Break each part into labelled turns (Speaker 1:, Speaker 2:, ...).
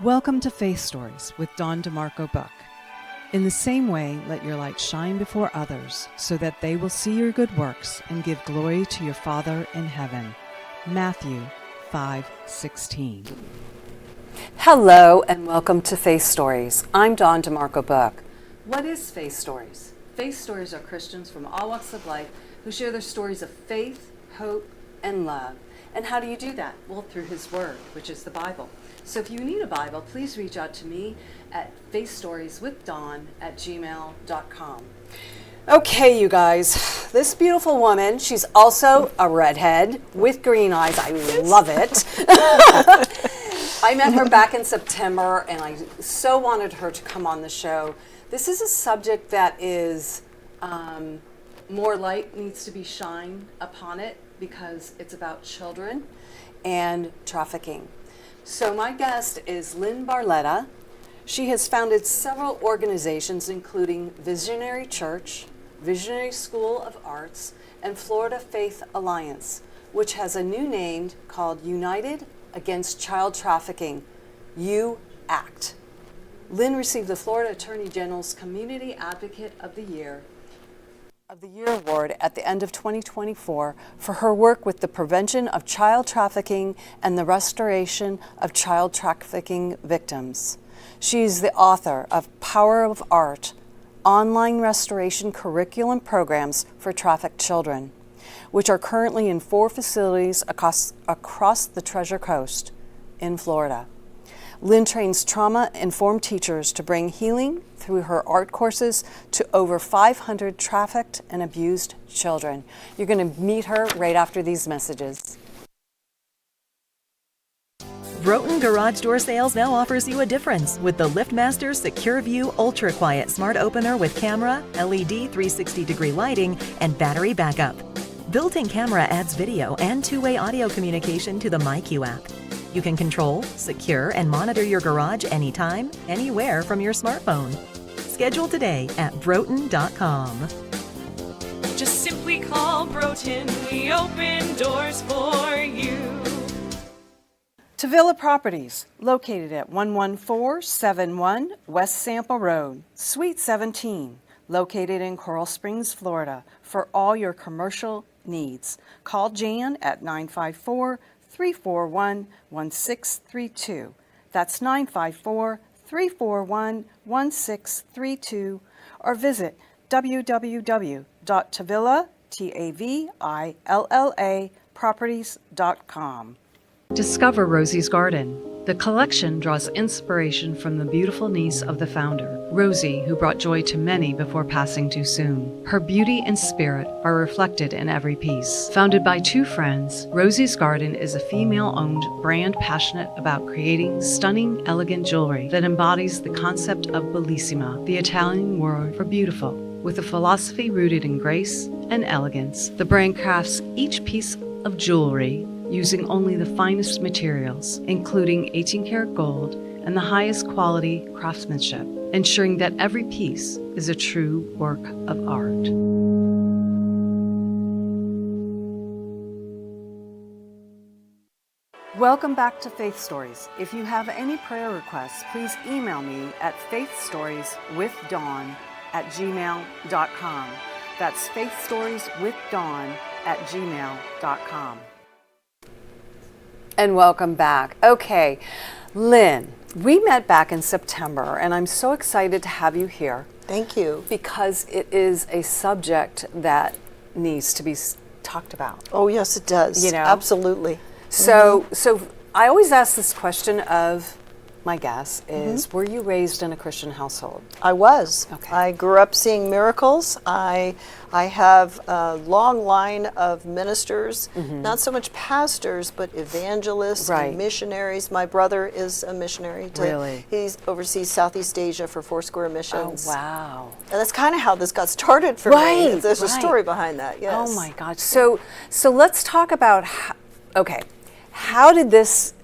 Speaker 1: Welcome to Faith Stories with Dawn DeMarco Buck. In the same way, let your light shine before others so that they will see your good works and give glory to your Father in heaven. Matthew 5:16.
Speaker 2: Hello and welcome to Faith Stories. I'm Dawn DeMarco Buck. What is Faith Stories? Faith Stories are Christians from all walks of life who share their stories of faith, hope, and love. And how do you do that? Well, through His Word, which is the Bible. So if you need a Bible, please reach out to me at faithstorieswithdawn@gmail.com. Okay, you guys, this beautiful woman, she's also a redhead with green eyes. I love it. I met her back in September, and I so wanted her to come on the show. This is a subject that is more light needs to be shined upon it because it's about children and trafficking. So my guest is Lynne Barletta. She has founded several organizations, including Visionary Church, Visionary School of Arts, and Florida Faith Alliance, which has a new name called United Against Child Trafficking, U-ACT. Lynne received the Florida Attorney General's Community Advocate of the Year Award at the end of 2024 for her work with the prevention of child trafficking and the restoration of child trafficking victims. She is the author of Power of Art, online restoration curriculum programs for trafficked children, which are currently in 4 facilities across the Treasure Coast in Florida. Lynne trains trauma-informed teachers to bring healing through her art courses to over 500 trafficked and abused children. You're going to meet her right after these messages.
Speaker 3: Broughton Garage Door Sales now offers you a difference with the LiftMaster Secure View Ultra Quiet Smart Opener with camera, LED 360-degree lighting, and battery backup. Built-in camera adds video and two-way audio communication to the MyQ app. You can control, secure, and monitor your garage anytime, anywhere from your smartphone. Schedule today at Broughton.com.
Speaker 4: Just simply call Broughton. We open doors for you.
Speaker 1: Tavilla Properties, located at 11471 West Sample Road, Suite 17, located in Coral Springs, Florida, for all your commercial needs. Call Jan at 954-341-1632. That's 954-341-1632, or visit www.tavillaproperties.com. Discover Rosie's Garden. The collection draws inspiration from the beautiful niece of the founder, Rosie, who brought joy to many before passing too soon. Her beauty and spirit are reflected in every piece. Founded by 2 friends, Rosie's Garden is a female-owned brand passionate about creating stunning, elegant jewelry that embodies the concept of bellissima, the Italian word for beautiful. With a philosophy rooted in grace and elegance, the brand crafts each piece of jewelry using only the finest materials, including 18-karat gold and the highest quality craftsmanship, ensuring that every piece is a true work of art. Welcome back to Faith Stories. If you have any prayer requests, please email me at faithstorieswithdawn@gmail.com. That's faithstorieswithdawn@gmail.com.
Speaker 2: And welcome back. Okay, Lynne, we met back in September, and I'm so excited to have you here.
Speaker 5: Thank you.
Speaker 2: Because it is a subject that needs to be talked about.
Speaker 5: Oh, yes, it does.
Speaker 2: You know?
Speaker 5: Absolutely.
Speaker 2: So I always ask this question of my guests is, were you raised in a Christian household?
Speaker 5: I was.
Speaker 2: Okay.
Speaker 5: I grew up seeing miracles. I have a long line of ministers, not so much pastors, but evangelists and missionaries. My brother is a missionary.
Speaker 2: Really?
Speaker 5: He oversees Southeast Asia for Foursquare Missions.
Speaker 2: Oh, wow.
Speaker 5: And that's kind of how this got started for me. There's a story behind that, yes.
Speaker 2: Oh, my God. So let's talk about, how did this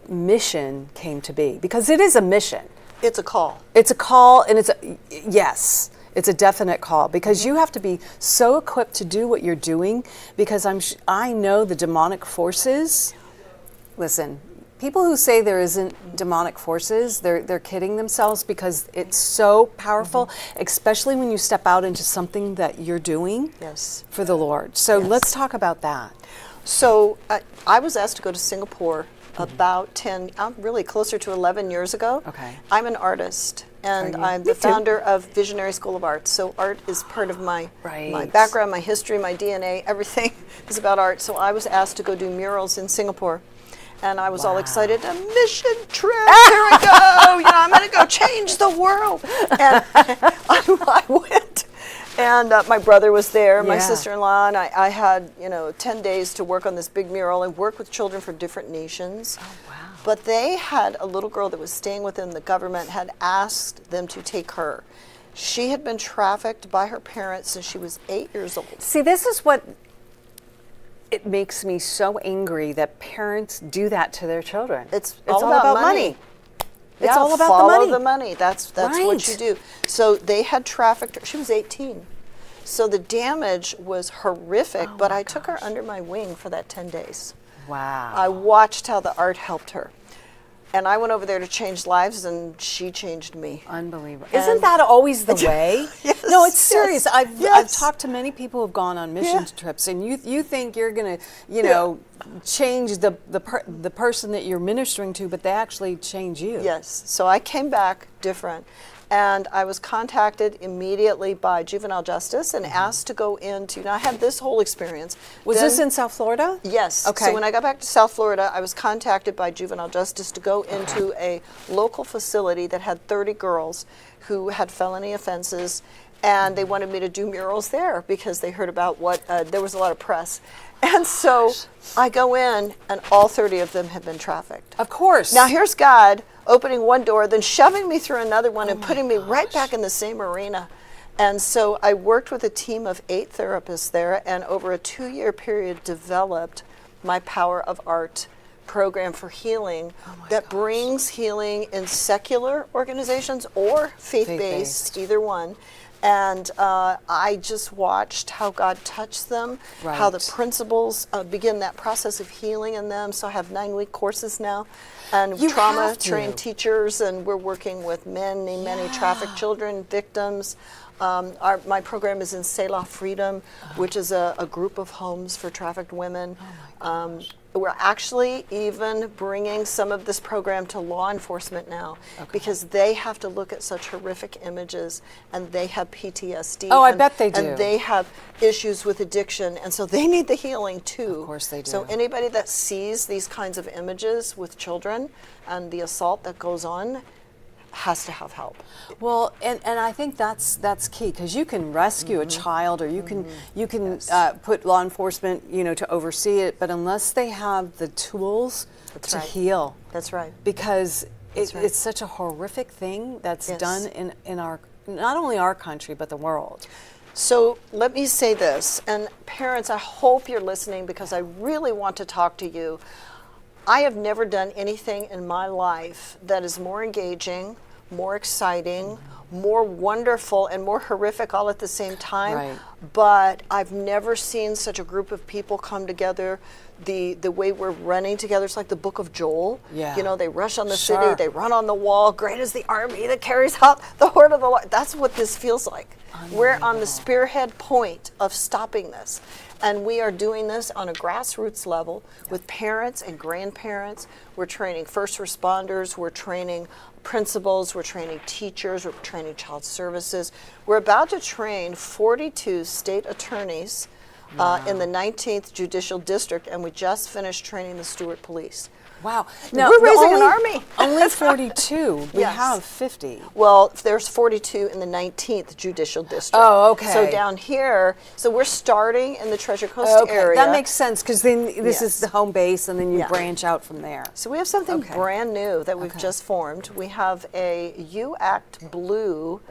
Speaker 2: mission came to be? Because it is a mission.
Speaker 5: It's a call.
Speaker 2: It's a call, and it's a definite call, because you have to be so equipped to do what you're doing, because I know the demonic forces. Listen, people who say there isn't demonic forces, they're kidding themselves, because it's so powerful, especially when you step out into something that you're doing for the Lord. So let's talk about that.
Speaker 5: So I was asked to go to Singapore about 10, really closer to 11 years ago.
Speaker 2: Okay.
Speaker 5: I'm an artist, and I'm the founder of Visionary School of Art. So art is part of my background, my history, my DNA, everything is about art. So I was asked to go do murals in Singapore. And I was all excited, a mission trip, here we go, I'm going to go change the world. And I went, and my brother was there, my sister-in-law, and I had, 10 days to work on this big mural and work with children from different nations. Oh, wow. But they had a little girl that was staying with them. The government had asked them to take her. She had been trafficked by her parents since she was 8 years old.
Speaker 2: See, this is what it makes me so angry, that parents do that to their children.
Speaker 5: It's all about money.
Speaker 2: It's all about
Speaker 5: follow
Speaker 2: the money.
Speaker 5: That's what you do. So they had trafficked her. She was 18. So the damage was horrific, but I took her under my wing for that 10 days.
Speaker 2: Wow.
Speaker 5: I watched how the art helped her. And I went over there to change lives, and she changed me.
Speaker 2: Unbelievable. Isn't that always the way?
Speaker 5: Yes,
Speaker 2: no, it's serious.
Speaker 5: yes,
Speaker 2: I've talked to many people who've gone on mission trips, and you think you're going to, change the person that you're ministering to, but they actually change you.
Speaker 5: Yes. So I came back different. And I was contacted immediately by juvenile justice and asked to go into, I had this whole experience.
Speaker 2: Was this in South Florida?
Speaker 5: Yes.
Speaker 2: Okay.
Speaker 5: So when I got back to South Florida, I was contacted by juvenile justice to go into a local facility that had 30 girls who had felony offenses, and they wanted me to do murals there because they heard about what, there was a lot of press. And so I go in, and all 30 of them had been trafficked.
Speaker 2: Of course.
Speaker 5: Now here's God opening one door, then shoving me through another one and putting me right back in the same arena. And so I worked with a team of 8 therapists there, and over a 2-year period developed my Power of Art program for healing that brings healing in secular organizations or faith-based, either one. And I just watched how God touched them, how the principles begin that process of healing in them. So I have 9-week courses now, and trauma-trained teachers, and we're working with many trafficked children, victims. My program is in Selah Freedom, which is a group of homes for trafficked women. We're actually even bringing some of this program to law enforcement now, because they have to look at such horrific images, and they have PTSD.
Speaker 2: Oh, I bet they do.
Speaker 5: And they have issues with addiction, and so they need the healing too.
Speaker 2: Of course they do.
Speaker 5: So anybody that sees these kinds of images with children and the assault that goes on has to have help.
Speaker 2: Well, and I think that's key, because you can rescue a child, or you can put law enforcement, to oversee it, but unless they have the tools to heal.
Speaker 5: That's right.
Speaker 2: Because it's such a horrific thing that's done in our, not only our country, but the world.
Speaker 5: So let me say this, and parents, I hope you're listening, because I really want to talk to you. I have never done anything in my life that is more engaging, more exciting, more wonderful, and more horrific all at the same time.
Speaker 2: Right.
Speaker 5: But I've never seen such a group of people come together. The way we're running together, it's like the book of Joel.
Speaker 2: Yeah.
Speaker 5: They rush on the city, they run on the wall. Great is the army that carries out the word of the Lord. That's what this feels like. We're on the spearhead point of stopping this. And we are doing this on a grassroots level with parents and grandparents. We're training first responders, we're training principals, we're training teachers, we're training child services. We're about to train 42 state attorneys in the 19th Judicial District, and we just finished training the Stewart Police.
Speaker 2: Wow.
Speaker 5: Now, we're raising an army.
Speaker 2: Only 42. We
Speaker 5: Yes.
Speaker 2: have 50.
Speaker 5: Well, there's 42 in the 19th Judicial District.
Speaker 2: Oh, okay.
Speaker 5: So down here, so we're starting in the Treasure Coast area.
Speaker 2: That makes sense, because then this is
Speaker 5: Yes.
Speaker 2: the home base, and then you
Speaker 5: Yeah.
Speaker 2: branch out from there.
Speaker 5: So we have something brand new that we've just formed. We have a You Act Blue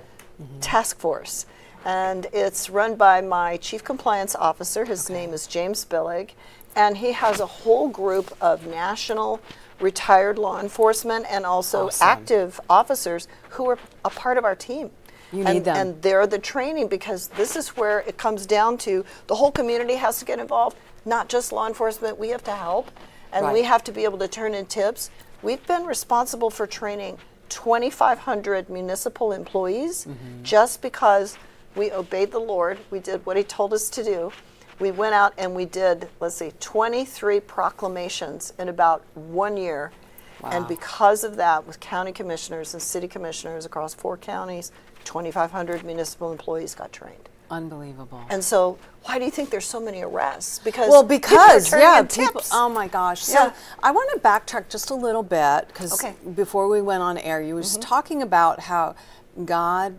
Speaker 5: task force, and it's run by my Chief Compliance Officer. His name is James Billig, and he has a whole group of national retired law enforcement and also active officers who are a part of our team.
Speaker 2: You need them.
Speaker 5: And they're the training, because this is where it comes down to the whole community has to get involved, not just law enforcement. We have to help. and we have to be able to turn in tips. We've been responsible for training 2,500 municipal employees just because we obeyed the Lord. We did what he told us to do. We went out and we did, 23 proclamations in about 1 year. Wow. And because of that, with county commissioners and city commissioners across 4 counties, 2,500 municipal employees got trained.
Speaker 2: Unbelievable.
Speaker 5: And so, why do you think there's so many arrests? Because
Speaker 2: people, oh my gosh. So I want to backtrack just a little bit, because before we went on air, you were just talking about how God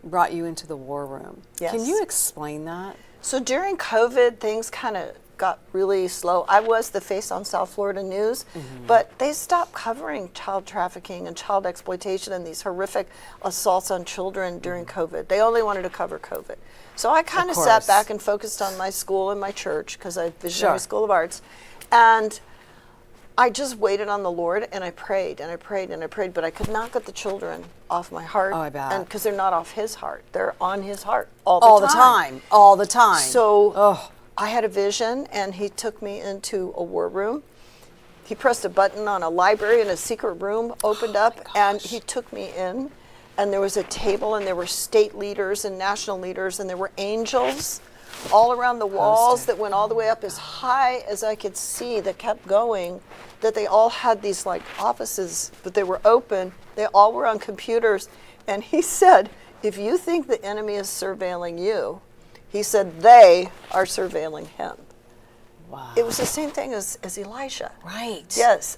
Speaker 2: brought you into the war room.
Speaker 5: Yes.
Speaker 2: Can you explain that?
Speaker 5: So during COVID, things kind of got really slow. I was the face on South Florida News, but they stopped covering child trafficking and child exploitation and these horrific assaults on children during COVID. They only wanted to cover COVID. So I kind of sat back and focused on my school and my church, because I Visionary School of Arts, and I just waited on the Lord, and I prayed and I prayed and I prayed, but I could not get the children off my heart.
Speaker 2: Oh, I bet.
Speaker 5: And because they're not off his heart, they're on his heart
Speaker 2: All the time.
Speaker 5: So I had a vision, and he took me into a war room. He pressed a button on a library, and a secret room opened up, and he took me in, and there was a table, and there were state leaders and national leaders, and there were angels all around the walls that went all the way up as high as I could see, that kept going, that they all had these offices, but they were open. They all were on computers. And he said, if you think the enemy is surveilling you, he said, they are surveilling him. Wow. It was the same thing as Elisha.
Speaker 2: Right.
Speaker 5: Yes.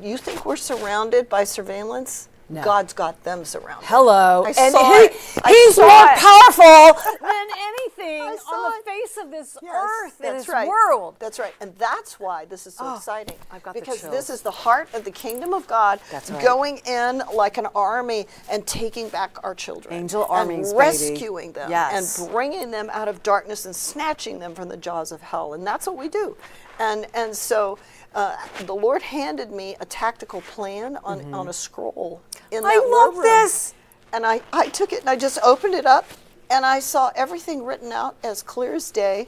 Speaker 5: You think we're surrounded by surveillance? No. God's got them surrounded.
Speaker 2: Hello.
Speaker 5: I
Speaker 2: and
Speaker 5: saw it.
Speaker 2: He's more powerful than anything on the face of this earth, in this world.
Speaker 5: That's right. And that's why this is so exciting.
Speaker 2: I've got
Speaker 5: because
Speaker 2: the
Speaker 5: this is the heart of the kingdom of God going in like an army and taking back our children.
Speaker 2: Angel armies,
Speaker 5: and rescuing them.
Speaker 2: Yes.
Speaker 5: And bringing them out of darkness and snatching them from the jaws of hell. And that's what we do. And so the Lord handed me a tactical plan on a scroll in that
Speaker 2: I love this.
Speaker 5: And I took it and I just opened it up, and I saw everything written out as clear as day.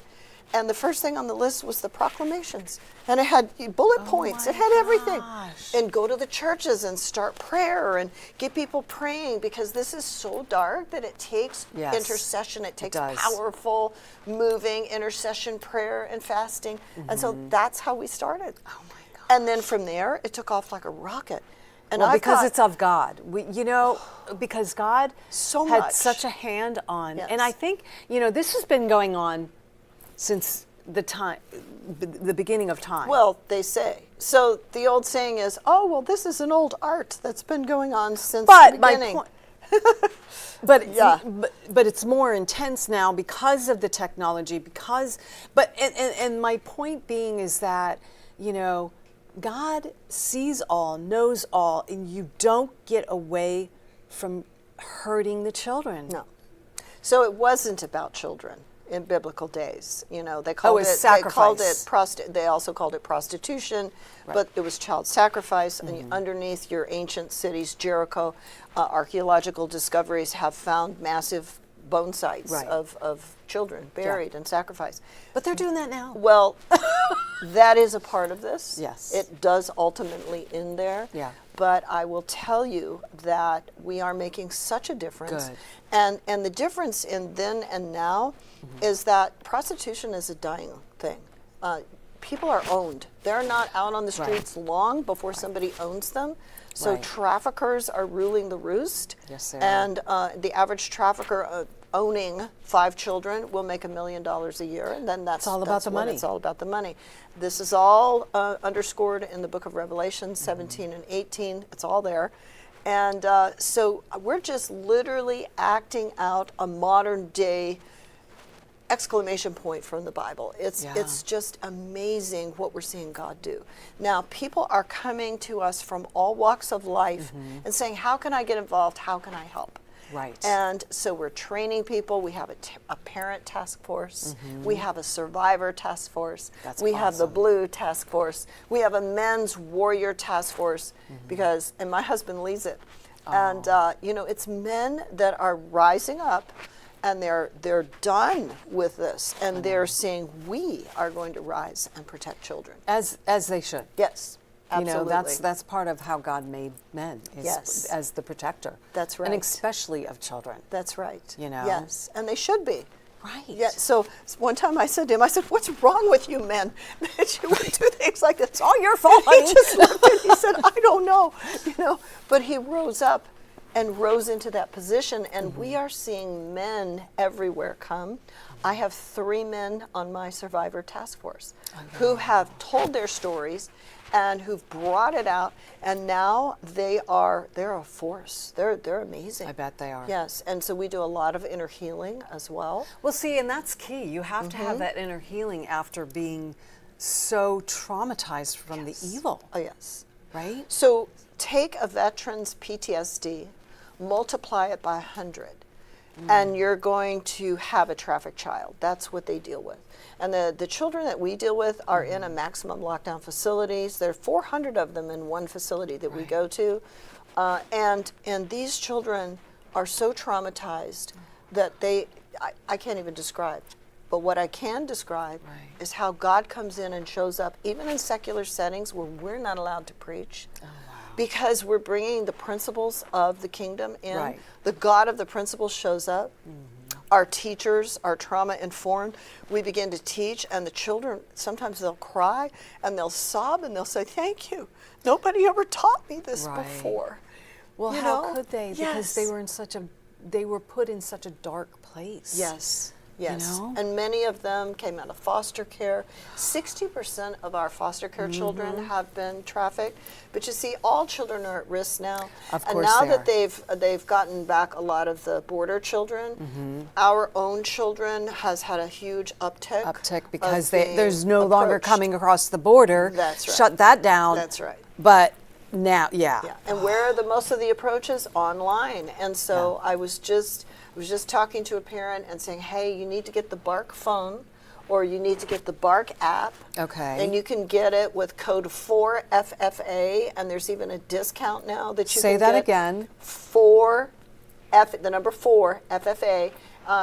Speaker 5: And the first thing on the list was the proclamations. And it had bullet points. It had everything. And go to the churches and start prayer and get people praying, because this is so dark that it takes intercession. It takes powerful, moving intercession, prayer, and fasting. And so that's how we started. Oh my God. And then from there, it took off like a rocket. And
Speaker 2: because it's of God. Because God had such a hand on. And I think, this has been going on since the beginning of time.
Speaker 5: Well, they say. So the old saying is, this is an old art that's been going on since the beginning.
Speaker 2: But it's more intense now because of the technology, and my point being is that, God sees all, knows all, and you don't get away from hurting the children.
Speaker 5: No. So it wasn't about children in biblical days. They called it
Speaker 2: sacrifice.
Speaker 5: They also called it prostitution, but it was child sacrifice. And underneath your ancient cities, Jericho, archaeological discoveries have found massive bone sites of children buried and sacrificed.
Speaker 2: But they're doing that now.
Speaker 5: Well, that is a part of this.
Speaker 2: Yes.
Speaker 5: It does ultimately end there.
Speaker 2: Yeah.
Speaker 5: But I will tell you that we are making such a difference.
Speaker 2: Good.
Speaker 5: And the difference in then and now is that prostitution is a dying thing. People are owned. They're not out on the streets long before somebody owns them. So traffickers are ruling the roost.
Speaker 2: Yes, they are.
Speaker 5: And the average trafficker owning 5 children will make $1 million a year, and then that's
Speaker 2: all about the money.
Speaker 5: It's all about the money. This is all underscored in the book of Revelation 17 and 18. It's all there. And so we're just literally acting out a modern day exclamation point from the Bible. It's just amazing what we're seeing God do. Now, people are coming to us from all walks of life and saying, how can I get involved? How can I help?
Speaker 2: Right.
Speaker 5: And so we're training people. We have a parent task force. We have a survivor task force. We have the blue task force. We have a men's warrior task force and my husband leads it. And, it's men that are rising up and they're done with this, and they're saying we are going to rise and protect children.
Speaker 2: As they should.
Speaker 5: Yes, absolutely.
Speaker 2: You know, that's part of how God made men, is
Speaker 5: Yes.
Speaker 2: as the protector.
Speaker 5: That's right.
Speaker 2: And especially of children.
Speaker 5: That's right.
Speaker 2: You know?
Speaker 5: Yes, and they should be.
Speaker 2: Right.
Speaker 5: Yeah. So one time I said to him, I said, "What's wrong with you men that you would do things like this? It's all your fault." He just looked at me. He said, "I don't know," you know. But he rose up and rose into that position, and we are seeing men everywhere come. I have 3 men on my survivor task force who have told their stories and who've brought it out, and now they're a force. They're amazing.
Speaker 2: I bet they are.
Speaker 5: Yes, and so we do a lot of inner healing as well.
Speaker 2: Well, see, and that's key. You have to have that inner healing after being so traumatized from the evil,
Speaker 5: Oh, yes.
Speaker 2: right?
Speaker 5: So take a veteran's PTSD, multiply it by 100, and you're going to have a trafficked child. That's what they deal with. And the children that we deal with are in a maximum lockdown facilities. There are 400 of them in one facility that we go to. And these children are so traumatized that I can't even describe. But what I can describe is how God comes in and shows up, even in secular settings where we're not allowed to preach. Because we're bringing the principles of the kingdom in.
Speaker 2: Right.
Speaker 5: The God of the principles shows up. Our teachers are trauma informed. We begin to teach, and the children, sometimes they'll cry and they'll sob and they'll say, "Thank you. Nobody ever taught me this before."
Speaker 2: Well,
Speaker 5: You
Speaker 2: how
Speaker 5: know?
Speaker 2: could they? Because they were put in such a dark place.
Speaker 5: Yes. Yes.
Speaker 2: You know?
Speaker 5: And many of them came out of foster care. 60% of our foster care children have been trafficked. But you see, all children are at risk now.
Speaker 2: Of
Speaker 5: and
Speaker 2: course
Speaker 5: now
Speaker 2: they
Speaker 5: that
Speaker 2: are.
Speaker 5: they've gotten back a lot of the border children, our own children has had a huge uptick.
Speaker 2: Because
Speaker 5: of being
Speaker 2: there's no longer
Speaker 5: approached.
Speaker 2: coming across the border.
Speaker 5: That's right.
Speaker 2: Shut that down.
Speaker 5: That's right.
Speaker 2: But now, yeah.
Speaker 5: And where are the most of the approaches? Online. And so I was just talking to a parent and saying, "Hey, you need to get the Bark phone, or you need to get the Bark app."
Speaker 2: Okay.
Speaker 5: And you can get it with code 4FFA, and there's even a discount now that you
Speaker 2: Say
Speaker 5: can
Speaker 2: that
Speaker 5: get.
Speaker 2: again.
Speaker 5: the number 4 FFA,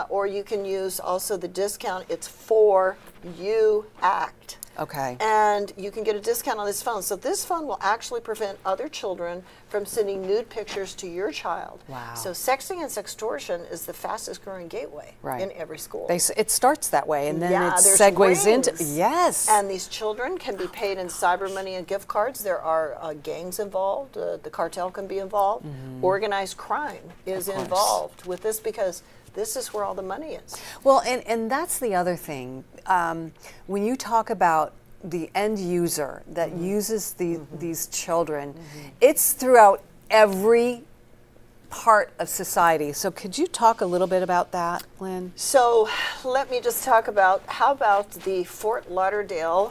Speaker 5: or you can use also the discount. It's 4U-ACT.
Speaker 2: Okay.
Speaker 5: And you can get a discount on this phone. So this phone will actually prevent other children from sending nude pictures to your child.
Speaker 2: Wow.
Speaker 5: So sexting and sextortion is the fastest growing gateway in every school.
Speaker 2: It starts that way, and then it
Speaker 5: there's
Speaker 2: segues into
Speaker 5: rings.
Speaker 2: yes.
Speaker 5: And these children can be paid in cyber money and gift cards. There are gangs involved. The cartel can be involved. Organized crime is involved with this because this is where all the money is.
Speaker 2: Well, and that's the other thing. When you talk about the end user that uses these children, it's throughout every part of society. So could you talk a little bit about that, Lynne?
Speaker 5: So let me just talk about, how about the Fort Lauderdale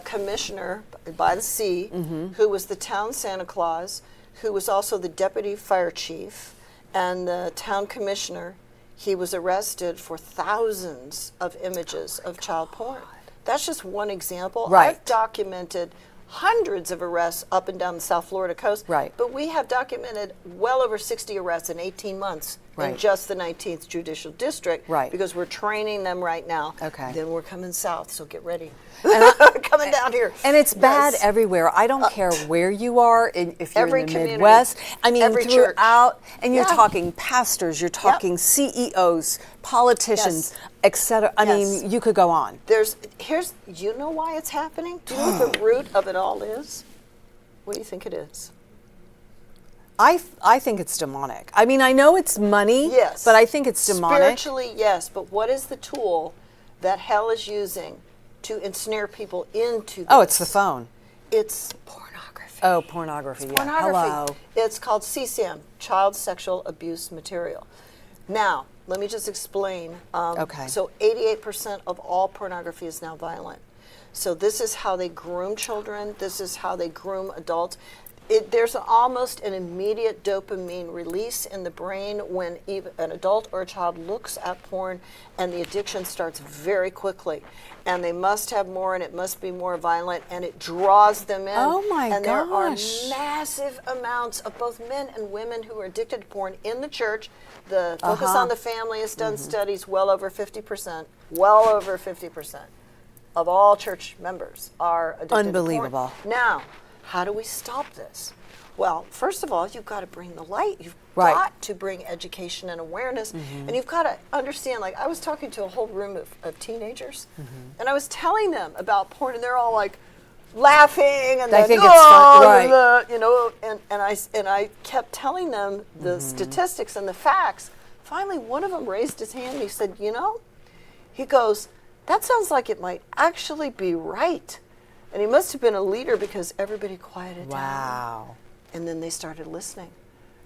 Speaker 5: commissioner by the sea, who was the town Santa Claus, who was also the deputy fire chief, and the town commissioner. He was arrested for thousands of images of child porn. That's just one example.
Speaker 2: Right.
Speaker 5: I've documented hundreds of arrests up and down the South Florida coast.
Speaker 2: Right.
Speaker 5: But we have documented well over 60 arrests in 18 months in
Speaker 2: Right.
Speaker 5: just the 19th Judicial District.
Speaker 2: Right.
Speaker 5: Because we're training them right now.
Speaker 2: Okay.
Speaker 5: Then we're coming south, so get ready.
Speaker 2: And
Speaker 5: coming down here.
Speaker 2: And it's bad
Speaker 5: Yes.
Speaker 2: everywhere. I don't care where you are, if you're
Speaker 5: Every
Speaker 2: in the
Speaker 5: community,
Speaker 2: Midwest. I mean,
Speaker 5: every church.
Speaker 2: throughout, and you're
Speaker 5: Yeah.
Speaker 2: talking pastors, you're talking CEOs, politicians, etc. I
Speaker 5: Yes.
Speaker 2: mean, you could go on.
Speaker 5: You know why it's happening? Do you know what the root of it all is? What do you think it is?
Speaker 2: I think it's demonic. I mean, I know it's money,
Speaker 5: Yes.
Speaker 2: but I think it's demonic.
Speaker 5: Spiritually, yes, but what is the tool that hell is using to ensnare people into this?
Speaker 2: Oh, it's the phone.
Speaker 5: It's pornography.
Speaker 2: Oh, pornography. Yeah.
Speaker 5: Pornography.
Speaker 2: Hello.
Speaker 5: It's called CSAM, Child Sexual Abuse Material. Now, let me just explain.
Speaker 2: Okay.
Speaker 5: So 88% of all pornography is now violent. So this is how they groom children. This is how they groom adults. There's almost an immediate dopamine release in the brain when even an adult or a child looks at porn, and the addiction starts very quickly. And they must have more, and it must be more violent, and it draws them in.
Speaker 2: Oh my
Speaker 5: And there are
Speaker 2: gosh.
Speaker 5: massive amounts of both men and women who are addicted to porn in the church. The Focus on the Family has done studies, well over 50% of all church members are addicted to porn.
Speaker 2: Unbelievable.
Speaker 5: Now, how do we stop this? Well, first of all, you've got to bring the light. You've
Speaker 2: Right.
Speaker 5: got to bring education and awareness. And you've got to understand, like, I was talking to a whole room of teenagers, and I was telling them about porn, and they're all like laughing, and
Speaker 2: They
Speaker 5: then,
Speaker 2: think it's fun, right.
Speaker 5: you know, and I kept telling them the statistics and the facts. Finally, one of them raised his hand, and he said, you know, he goes, that sounds like it might actually be right. And he must have been a leader because everybody quieted down.
Speaker 2: Wow.
Speaker 5: And then they started listening.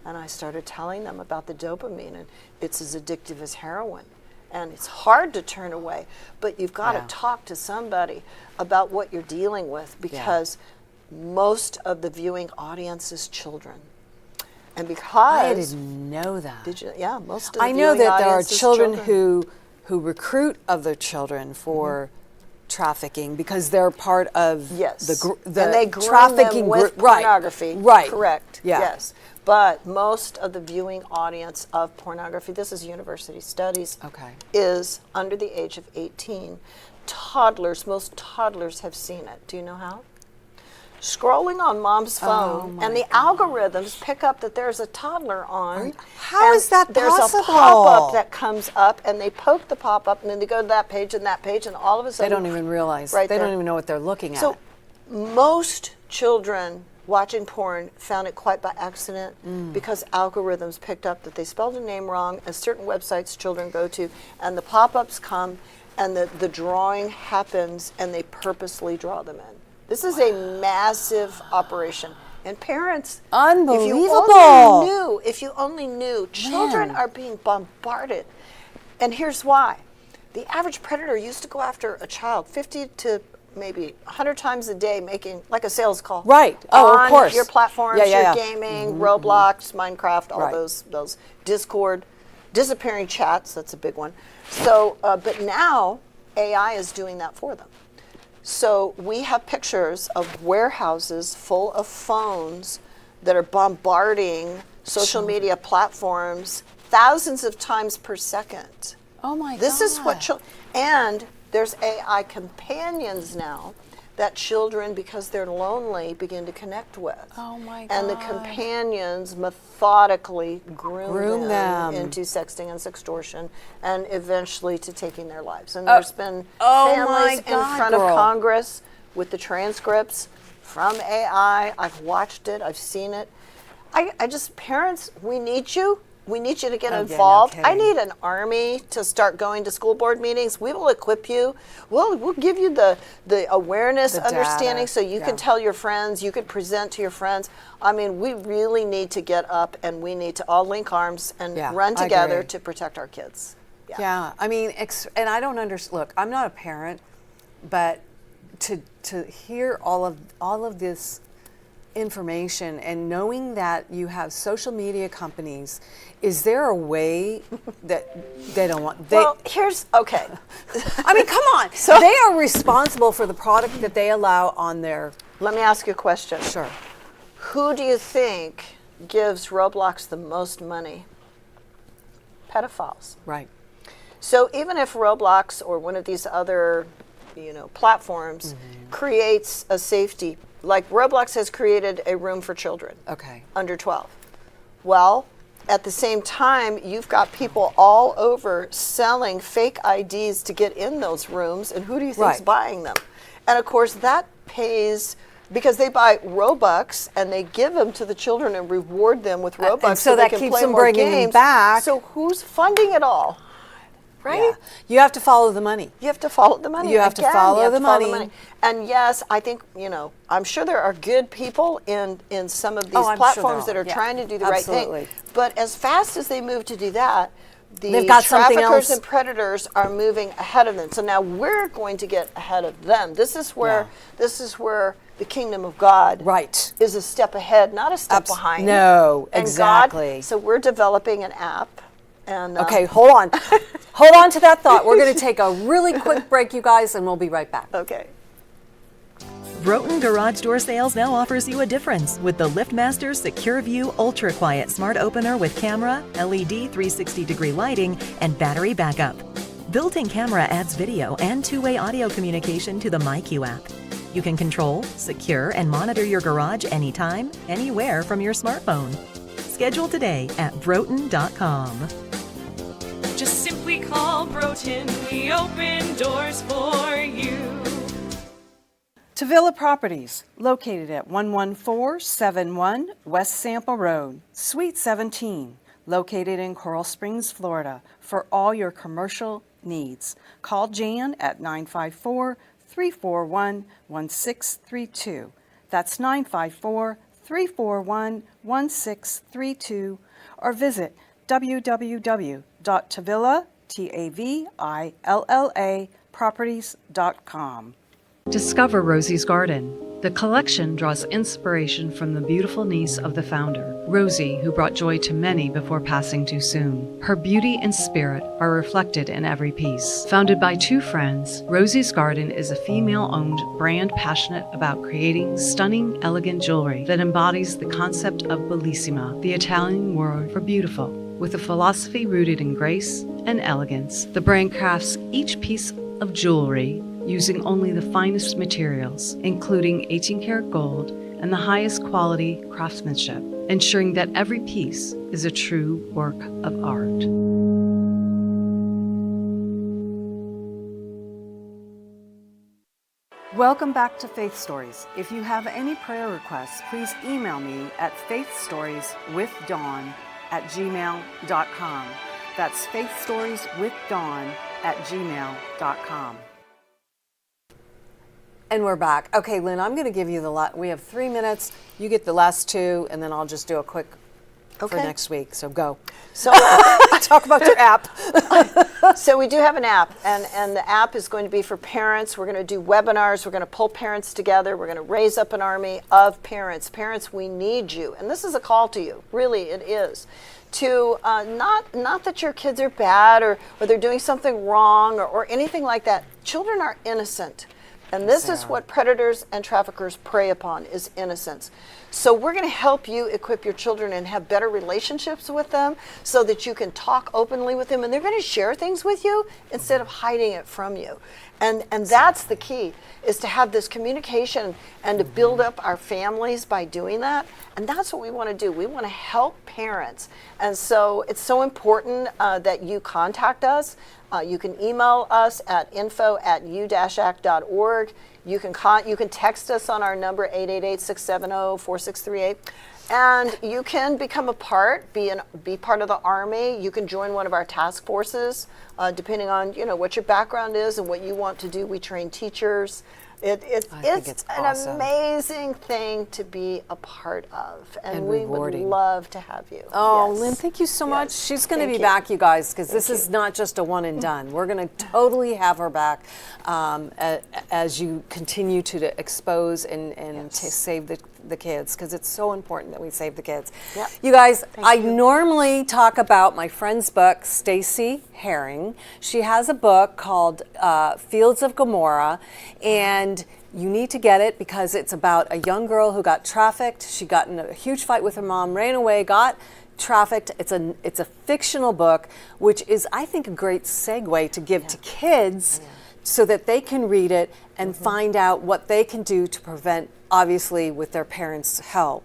Speaker 5: And I started telling them about the dopamine, and it's as addictive as heroin. And it's hard to turn away, but you've got
Speaker 2: Yeah.
Speaker 5: to talk to somebody about what you're dealing with, because most of the viewing audience is children. And because
Speaker 2: I didn't know that.
Speaker 5: did you? Yeah, most of the
Speaker 2: I know
Speaker 5: viewing
Speaker 2: that there are
Speaker 5: audience is
Speaker 2: children who recruit other children for trafficking because they're part of
Speaker 5: Yes.
Speaker 2: the
Speaker 5: and they groom
Speaker 2: trafficking
Speaker 5: them with
Speaker 2: group. Right.
Speaker 5: pornography.
Speaker 2: Right.
Speaker 5: Correct.
Speaker 2: Yeah.
Speaker 5: Yes. But most of the viewing audience of pornography, this is university studies,
Speaker 2: Okay.
Speaker 5: is under the age of 18. Toddlers, most toddlers have seen it. Do you know how? Scrolling on mom's phone, and the algorithms pick up that there's a toddler on.
Speaker 2: How
Speaker 5: and
Speaker 2: is that
Speaker 5: there's
Speaker 2: possible?
Speaker 5: a pop-up that comes up, and they poke the pop-up, and then they go to that page, and all of a
Speaker 2: They
Speaker 5: sudden
Speaker 2: don't even realize.
Speaker 5: Right
Speaker 2: they
Speaker 5: there.
Speaker 2: don't even know what they're looking at.
Speaker 5: So most children watching porn found it quite by accident because algorithms picked up that they spelled a name wrong at certain websites children go to, and the pop-ups come, and the drawing happens, and they purposely draw them in. This is a massive operation. And parents,
Speaker 2: Unbelievable.
Speaker 5: if you only knew, children are being bombarded. And here's why. The average predator used to go after a child 50 to maybe 100 times a day, making like a sales call.
Speaker 2: Right. Oh,
Speaker 5: on
Speaker 2: of course.
Speaker 5: your platforms,
Speaker 2: Yeah, yeah,
Speaker 5: your
Speaker 2: yeah.
Speaker 5: gaming, Roblox, Minecraft, all
Speaker 2: Right.
Speaker 5: those Discord, disappearing chats, that's a big one. So, but now AI is doing that for them. So we have pictures of warehouses full of phones that are bombarding social media platforms thousands of times per second.
Speaker 2: Oh my God.
Speaker 5: This is what and there's AI companions now that children, because they're lonely, begin to connect with.
Speaker 2: Oh my
Speaker 5: And the
Speaker 2: God.
Speaker 5: companions methodically groom them
Speaker 2: them.
Speaker 5: into sexting and sextortion, and eventually to taking their lives. And there's been families in
Speaker 2: God,
Speaker 5: front
Speaker 2: girl.
Speaker 5: of Congress with the transcripts from AI. I've watched it. I've seen it. I just, parents, we need you. We need you to get
Speaker 2: no
Speaker 5: involved. I
Speaker 2: kidding.
Speaker 5: need an army to start going to school board meetings. We will equip you. We'll give you the awareness,
Speaker 2: The data,
Speaker 5: understanding, so you
Speaker 2: yeah.
Speaker 5: can tell your friends, you could present to your friends. I mean, we really need to get up, and we need to all link arms and
Speaker 2: Yeah,
Speaker 5: run
Speaker 2: I
Speaker 5: together
Speaker 2: agree.
Speaker 5: to protect our kids.
Speaker 2: Yeah, I mean, and I don't understand. Look, I'm not a parent, but to hear all of this information and knowing that you have social media companies, is there a way that they don't want?
Speaker 5: Well, here's, okay.
Speaker 2: I mean, come on. They are responsible for the product that they allow on their.
Speaker 5: Let me ask you a question.
Speaker 2: Sure.
Speaker 5: Who do you think gives Roblox the most money? Pedophiles.
Speaker 2: Right.
Speaker 5: So even if Roblox or one of these other, platforms creates a safety, like Roblox has created a room for children
Speaker 2: Okay.
Speaker 5: under 12. Well, at the same time, you've got people all over selling fake IDs to get in those rooms, and who do you think's
Speaker 2: Right.
Speaker 5: buying them? And of course, that pays because they buy Robux and they give them to the children and reward them with Robux,
Speaker 2: and so
Speaker 5: they
Speaker 2: that
Speaker 5: can
Speaker 2: keeps
Speaker 5: play
Speaker 2: them
Speaker 5: more
Speaker 2: bringing them
Speaker 5: games.
Speaker 2: back.
Speaker 5: So who's funding it all? Right?
Speaker 2: Yeah. You have to follow the money.
Speaker 5: You have to follow the money.
Speaker 2: You have to
Speaker 5: Again,
Speaker 2: follow
Speaker 5: you have
Speaker 2: the
Speaker 5: to follow
Speaker 2: money.
Speaker 5: And yes, I think, I'm sure there are good people in some of these
Speaker 2: I'm sure
Speaker 5: platforms
Speaker 2: there
Speaker 5: that
Speaker 2: are.
Speaker 5: are
Speaker 2: Yeah.
Speaker 5: trying to do the right
Speaker 2: Absolutely.
Speaker 5: thing. But as fast as they move to do that, the
Speaker 2: They've got something
Speaker 5: traffickers
Speaker 2: else.
Speaker 5: and predators are moving ahead of them. So now we're going to get ahead of them. This is where the kingdom of God
Speaker 2: Right.
Speaker 5: is a step ahead, not a step behind.
Speaker 2: No,
Speaker 5: And
Speaker 2: exactly.
Speaker 5: God, so we're developing an app. And
Speaker 2: Okay, hold on. Hold on to that thought. We're going to take a really quick break, you guys, and we'll be right back.
Speaker 5: Okay.
Speaker 3: Broughton Garage Door Sales now offers you a difference with the LiftMaster Secure View Ultra Quiet Smart Opener with camera, LED 360-degree lighting, and battery backup. Built-in camera adds video and two-way audio communication to the MyQ app. You can control, secure, and monitor your garage anytime, anywhere from your smartphone. Schedule today at broughton.com.
Speaker 4: Just simply call Broughton. We open doors for you.
Speaker 6: Tavilla Properties, located at 11471 West Sample Road, Suite 17, located in Coral Springs, Florida, for all your commercial needs. Call Jan at 954-341-1632. That's 954-341-1632, or visit www.tavilla.properties.com.
Speaker 1: Discover Rosie's Garden. The collection draws inspiration from the beautiful niece of the founder, Rosie, who brought joy to many before passing too soon. Her beauty and spirit are reflected in every piece. Founded by two friends, Rosie's Garden is a female-owned brand passionate about creating stunning, elegant jewelry that embodies the concept of bellissima, the Italian word for beautiful. With a philosophy rooted in grace and elegance, the brand crafts each piece of jewelry using only the finest materials, including 18-karat gold and the highest quality craftsmanship, ensuring that every piece is a true work of art.
Speaker 6: Welcome back to Faith Stories. If you have any prayer requests, please email me at faithstorieswithdawn@gmail.com. That's faithstorieswithdawn@gmail.com.
Speaker 2: And we're back. Okay, Lynn, I'm going to give you we have 3 minutes. You get the last two, and then I'll just do a quick for next week. So go.
Speaker 5: So
Speaker 2: Talk about your app.
Speaker 5: So we do have an app, and the app is going to be for parents. We're going to do webinars. We're going to pull parents together. We're going to raise up an army of parents. Parents, we need you. And this is a call to you. Really, it is. To not that your kids are bad or they're doing something wrong or anything like that. Children are innocent. And this is what predators and traffickers prey upon, is innocence. So we're going to help you equip your children and have better relationships with them so that you can talk openly with them, and they're going to share things with you instead of hiding it from you. And that's the key, is to have this communication and to build up our families by doing that. And that's what we want to do. We want to help parents. And so it's so important that you contact us. You can email us at info@u-act.org. You can text us on our number 888-670-4638. And you can become a part, be part of the Army. You can join one of our task forces, depending on what your background is and what you want to do. We train teachers. It's an
Speaker 2: awesome.
Speaker 5: amazing thing to be a part of, and we
Speaker 2: rewarding.
Speaker 5: would love to have you.
Speaker 2: Oh,
Speaker 5: Yes.
Speaker 2: Lynn, thank you so much.
Speaker 5: Yes.
Speaker 2: She's going to
Speaker 5: Thank
Speaker 2: be
Speaker 5: you.
Speaker 2: back, you guys, because this is not just a one and done. We're going to totally have her back as you continue to expose and to save the kids, because it's so important that we save the kids.
Speaker 5: Yep.
Speaker 2: You guys, I
Speaker 5: you.
Speaker 2: normally talk about my friend's book, Stacy Herring. She has a book called Fields of Gomorrah, and you need to get it because it's about a young girl who got trafficked. She got in a huge fight with her mom, ran away, got trafficked. It's a fictional book, which is, I think, a great segue to give to kids so that they can read it and find out what they can do to prevent, obviously with their parents' help,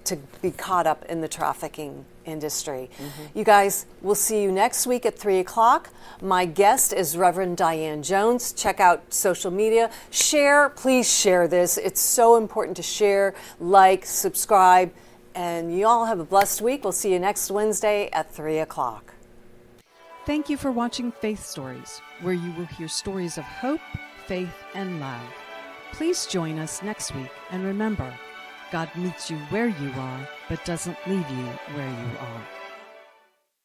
Speaker 2: to be caught up in the trafficking industry. You guys, we'll see you next week at 3 o'clock. My guest is Reverend Diane Jones. Check out social media. Share, please share this. It's so important to share, like, subscribe, and you all have a blessed week. We'll see you next Wednesday at 3 o'clock.
Speaker 6: Thank you for watching Faith Stories, where you will hear stories of hope, faith, and love. Please join us next week, and remember, God meets you where you are, but doesn't leave you where you are.